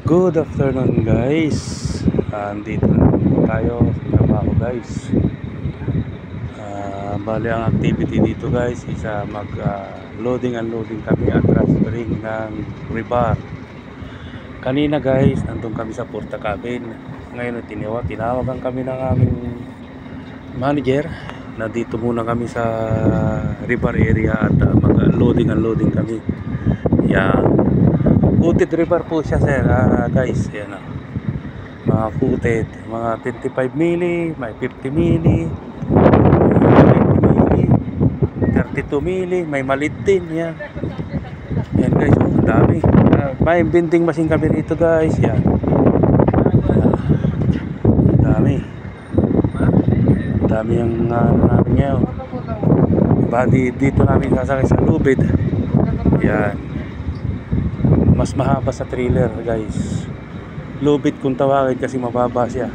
Good afternoon guys. Andito na tayo sa trabaho guys. Bali ang activity dito guys is mag loading and unloading kami at transferring ng rebar. Kanina guys nandun kami sa Porta Cabin. Ngayon tinawagan kami ng aming manager na dito muna kami sa rebar area at mag loading and unloading kami. Yan. Coated rebar po siya sir, guys. Yan, mga coated, mga 25 mili, may 50 mili, 20 mili, 32 mili, may malit din. Yan, yan guys, ang dami. May bending machine kami rito guys. Yan, dami ang namin ngayon. Dito namin sasakay sa lubid. Yan, mas mahaba sa trailer guys. Lubid kung tawagin kasi mababa siya.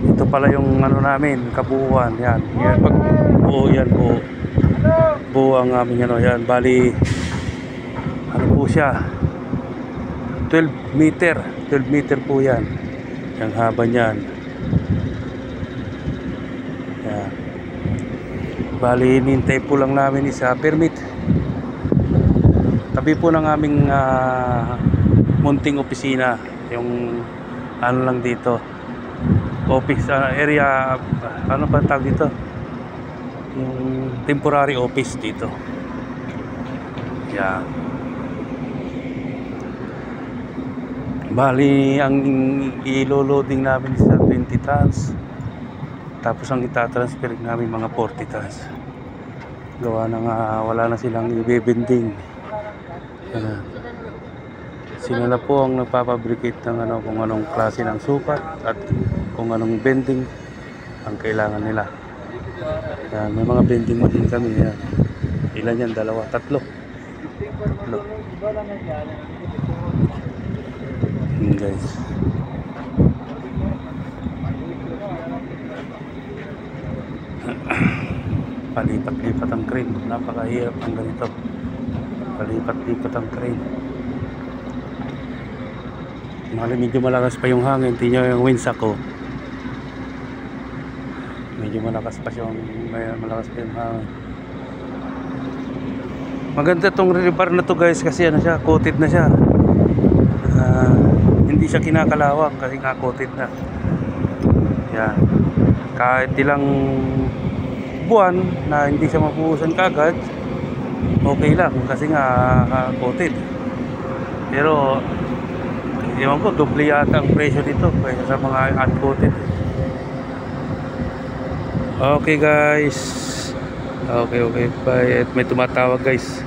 Ito pala yung ano namin, kabuuan. Yan, yan pag buo yan po. Buo ang aming ano yan. Bali ano po siya, 12 meter po yan. Yung haba niyan. Yan. Bali hinintay po lang namin isa permit. Tabi po ng aming munting opisina, yung ano lang dito, office area, ano ba tawag dito, yung temporary office dito. Yeah. Bali ang ilo-loading namin sa 20 tons, tapos ang itatransfer namin mga 40 tons. Gawa na nga wala na silang ibebending. Sila na po ang nagpapabricate ng ano, kung anong klase ng sukat at kung anong bending ang kailangan nila. Yan, may mga bending machine kami. Yan. Ilan yan? Dalawa? Tatlo. Guys, palipat-lipat ang crane. Napakahirap ang ganito. Palipat-lipat ang crane. Medyo malakas pa yung hangin. Tingnan yung windsack ko. Medyo malakas pa yung hangin. Maganda tong rebar na to guys kasi ano siya, coated na siya. Hindi siya kinakalawang kasi nga coated na. Yan. Kahit ilang buwan na hindi siya mapuhusan kagad, okay lang kasi nga coated. Pero ewan ko, doble yata ang presyo dito kaysa sa mga uncoated. Okay guys, okay, bye. At may tumatawag guys.